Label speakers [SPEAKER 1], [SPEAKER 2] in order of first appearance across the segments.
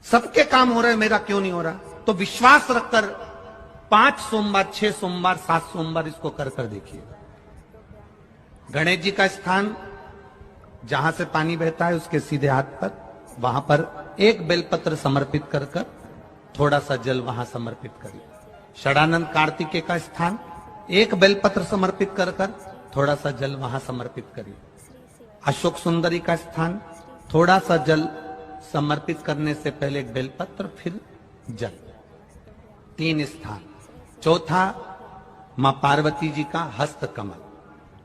[SPEAKER 1] सबके काम हो रहे हैं, मेरा क्यों नहीं हो रहा? तो विश्वास रखकर 5 सोमवार, 6 सोमवार, 7 सोमवार इसको कर कर देखिए। गणेश जी का स्थान जहां से पानी बहता है उसके सीधे हाथ पर, वहां पर एक बेलपत्र समर्पित कर कर थोड़ा सा जल वहां समर्पित करिए। षडानंद कार्तिकेय का स्थान एक बेलपत्र समर्पित कर कर थोड़ा सा जल वहां समर्पित करिए। अशोक सुंदरी का स्थान थोड़ा सा जल समर्पित करने से पहले एक बेलपत्र, फिर जल। 3 स्थान। चौथा मां पार्वती जी का हस्त कमल,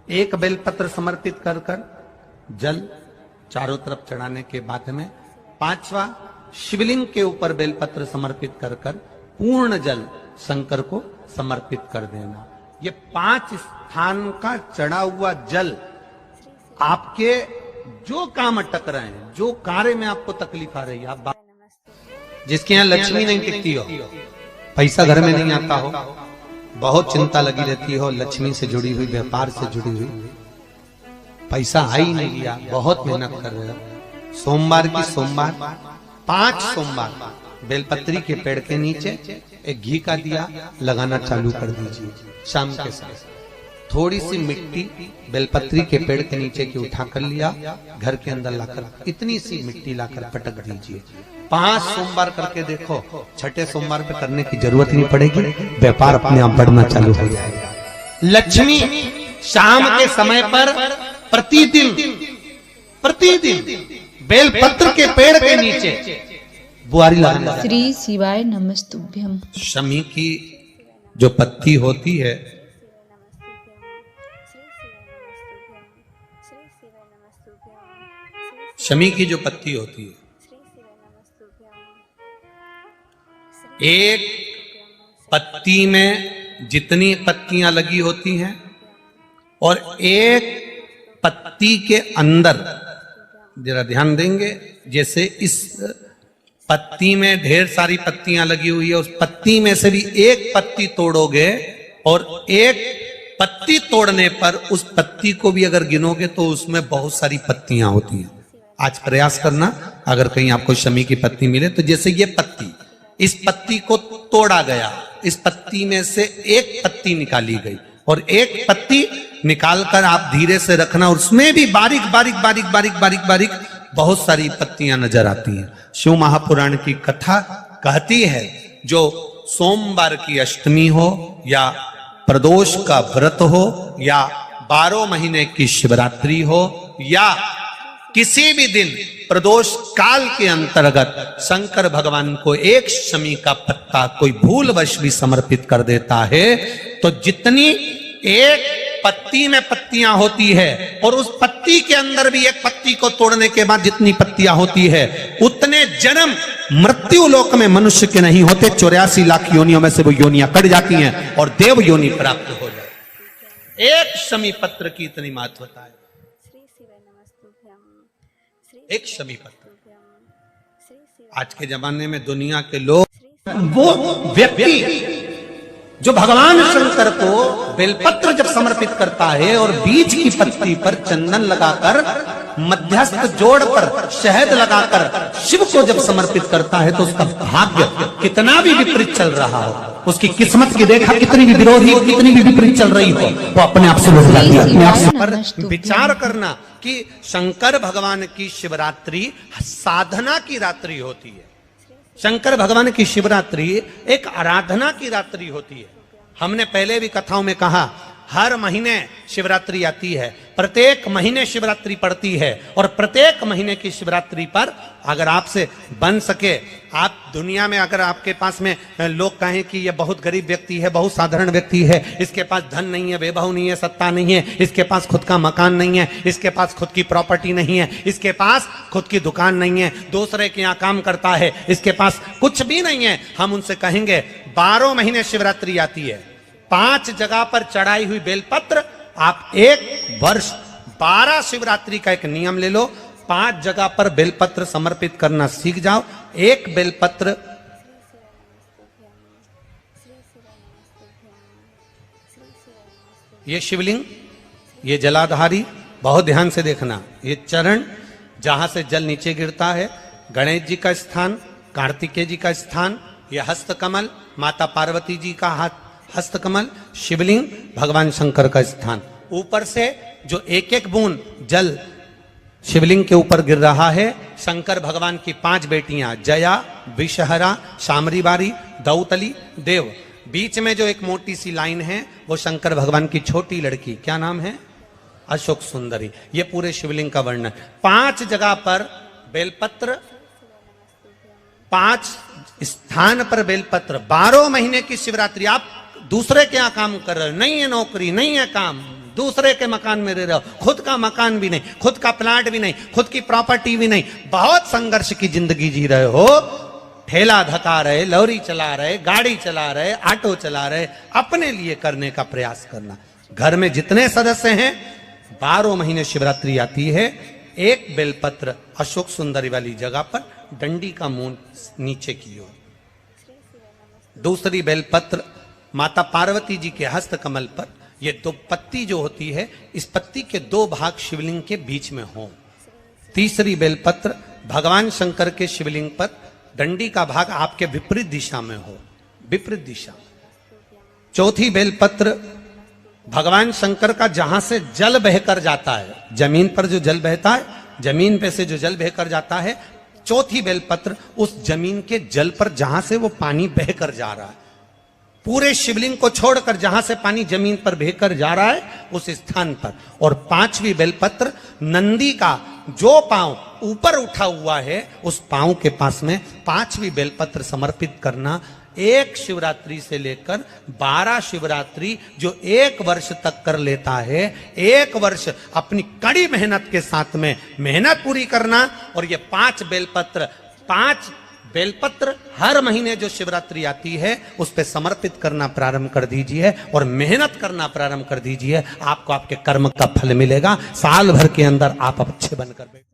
[SPEAKER 1] एक बेलपत्र समर्पित कर कर जल चारों तरफ चढ़ाने के बाद में 5वां शिवलिंग के ऊपर बेलपत्र समर्पित कर कर पूर्ण जल शंकर को समर्पित कर देना। ये 5 स्थान का चढ़ा हुआ जल आपके जो काम अटक रहे हैं, जो कार्य में आपको तकलीफ आ रही है, आप जिसके यहां लक्ष्मी नहीं टिकती हो, पैसा घर में नहीं आता हो, बहुत चिंता लगी रहती हो, लक्ष्मी से जुड़ी हुई, व्यापार से जुड़ी हुई, पैसा आ ही नहीं लिया, बहुत मेहनत कर रहे हो, सोमवार की सोमवार 5 सोमवार बेलपत्री के पेड़ के नीचे एक घी का दिया लगाना चालू कर दीजिए। शाम के समय थोड़ी सी मिट्टी बेलपत्री के पेड़ के नीचे की उठा कर लिया, घर के अंदर लाकर इतनी सी मिट्टी लाकर पटक दीजिए। 5 सोमवार करके देखो, छठे सोमवार पे करने की जरूरत नहीं पड़ेगी, व्यापार अपने आप बढ़ना चालू हो जाएगा। लक्ष्मी शाम के समय पर प्रतिदिन बेलपत्र के पेड़ के नीचे बुआरी लगाना।
[SPEAKER 2] श्री शिवाय नमस्तुभ्यम।
[SPEAKER 1] शमी की जो पत्ती होती है, शमी की जो पत्ती होती है, एक पत्ती में जितनी पत्तियां लगी होती हैं और एक पत्ती के अंदर, जरा ध्यान देंगे, जैसे इस पत्ती में ढेर सारी पत्तियां लगी हुई है, उस पत्ती में से भी एक पत्ती तोड़ोगे और एक पत्ती तोड़ने पर उस पत्ती को भी अगर गिनोगे तो उसमें बहुत सारी पत्तियां होती हैं। आज प्रयास करना, अगर कहीं आपको शमी की पत्ती मिले तो जैसे ये पत्ती, इस पत्ती को तोड़ा गया, इस पत्ती में से एक पत्ती निकाली गई और एक पत्ती निकालकर आप धीरे से रखना, और उसमें भी बारीक बारीक बारीक बारीक बारीक बारीक बहुत सारी पत्तियां नजर आती हैं। शिव महापुराण की कथा कहती है, जो सोमवार की अष्टमी हो या प्रदोष का व्रत हो या 12 महीने की शिवरात्रि हो या किसी भी दिन प्रदोष काल के अंतर्गत शंकर भगवान को एक शमी का पत्ता कोई भूलवश भी समर्पित कर देता है, तो जितनी एक पत्ती में पत्तियां होती है और उस पत्ती के अंदर भी एक पत्ती को तोड़ने के बाद जितनी पत्तियां होती है, उतने जन्म मृत्यु लोक में मनुष्य के नहीं होते। 84 लाख योनियों में से वो योनियां कट जाती हैं और देव योनि प्राप्त हो जाती। एक शमी पत्र की इतनी महत्वता है, एक शमी पत्र। आज के जमाने में दुनिया के लोग, वो व्यक्ति जो भगवान शंकर को बेलपत्र जब समर्पित करता है और बीच की पत्ती पर चंदन लगाकर, मध्यस्थ जोड़ पर शहद लगाकर शिव को जब समर्पित करता है, तो उसका भाग्य कितना भी विपरीत चल रहा हो, उसकी किस्मत की रेखा कितनी भी विरोधी, कितनी भी विपरीत चल रही हो, वो अपने आप से बढ़ जाती है। अपने आप से पर विचार करना कि शंकर भगवान की शिवरात्रि साधना की रात्रि होती है। शंकर भगवान की शिवरात्रि एक आराधना की रात्रि होती है। हमने पहले भी कथाओं में कहा, हर महीने शिवरात्रि आती है, प्रत्येक महीने शिवरात्रि पड़ती है, और प्रत्येक महीने की शिवरात्रि पर अगर आपसे बन सके, आप दुनिया में अगर आपके पास में लोग कहें कि ये बहुत गरीब व्यक्ति है, बहुत साधारण व्यक्ति है, इसके पास धन नहीं है, वैभव नहीं है, सत्ता नहीं है, इसके पास खुद का मकान नहीं है, इसके पास खुद की प्रॉपर्टी नहीं है, इसके पास खुद की दुकान नहीं है, दूसरे के यहाँ काम करता है, इसके पास कुछ भी नहीं है, हम उनसे कहेंगे 12 महीने शिवरात्रि आती है, 5 जगह पर चढ़ाई हुई बेलपत्र, आप एक वर्ष 12 शिवरात्रि का एक नियम ले लो, 5 जगह पर बेलपत्र समर्पित करना सीख जाओ। एक बेलपत्र ये शिवलिंग, ये जलाधारी, बहुत ध्यान से देखना, ये चरण जहां से जल नीचे गिरता है, गणेश जी का स्थान, कार्तिकेय जी का स्थान, ये हस्तकमल, माता पार्वती जी का हस्तकमल, शिवलिंग, भगवान शंकर का स्थान। ऊपर से जो एक एक बूंद जल शिवलिंग के ऊपर गिर रहा है, शंकर भगवान की 5 बेटियां जया, विषहरा, शामरीबारी, दौतली, देव। बीच में जो एक मोटी सी लाइन है वो शंकर भगवान की छोटी लड़की, क्या नाम है? अशोक सुंदरी। ये पूरे शिवलिंग का वर्णन। 5 जगह पर बेलपत्र, 5 स्थान पर बेलपत्र। 12 महीने की शिवरात्रि। आप दूसरे के यहां काम कर रहे हो, नहीं है नौकरी, नहीं है काम, दूसरे के मकान में रह रहे हो, खुद का मकान भी नहीं, खुद का प्लाट भी नहीं, खुद की प्रॉपर्टी भी नहीं, बहुत संघर्ष की जिंदगी जी रहे हो, ठेला धका रहे, लॉरी चला रहे, गाड़ी चला रहे, ऑटो चला रहे, अपने लिए करने का प्रयास करना। घर में जितने सदस्य हैं, 12 महीने शिवरात्रि आती है, एक बेलपत्र अशोक सुंदरी वाली जगह पर, डंडी का मुंह नीचे की ओर। दूसरी बेलपत्र माता पार्वती जी के हस्त कमल पर। ये 2 पत्ती जो होती है, इस पत्ती के 2 भाग शिवलिंग के बीच में हो। तीसरी बेलपत्र भगवान शंकर के शिवलिंग पर, डंडी का भाग आपके विपरीत दिशा में हो, विपरीत दिशा। चौथी बेलपत्र भगवान शंकर का जहां से जल बहकर जाता है, जमीन पर जो जल बहता है, जमीन पे से जो जल बहकर जाता है, चौथी बेलपत्र उस जमीन के जल पर जहां से वो पानी बहकर जा रहा है, पूरे शिवलिंग को छोड़कर जहां से पानी जमीन पर बहकर जा रहा है उस स्थान पर। और 5वीं बेलपत्र नंदी का जो पांव ऊपर उठा हुआ है, उस पांव के पास में 5वीं बेलपत्र समर्पित करना। एक शिवरात्रि से लेकर 12 शिवरात्रि जो 1 वर्ष तक कर लेता है, 1 वर्ष अपनी कड़ी मेहनत के साथ में मेहनत पूरी करना। और ये 5 बेलपत्र हर महीने जो शिवरात्रि आती है उस पे समर्पित करना प्रारंभ कर दीजिए और मेहनत करना प्रारंभ कर दीजिए। आपको आपके कर्म का फल मिलेगा। साल भर के अंदर आप अच्छे बनकर बैठे।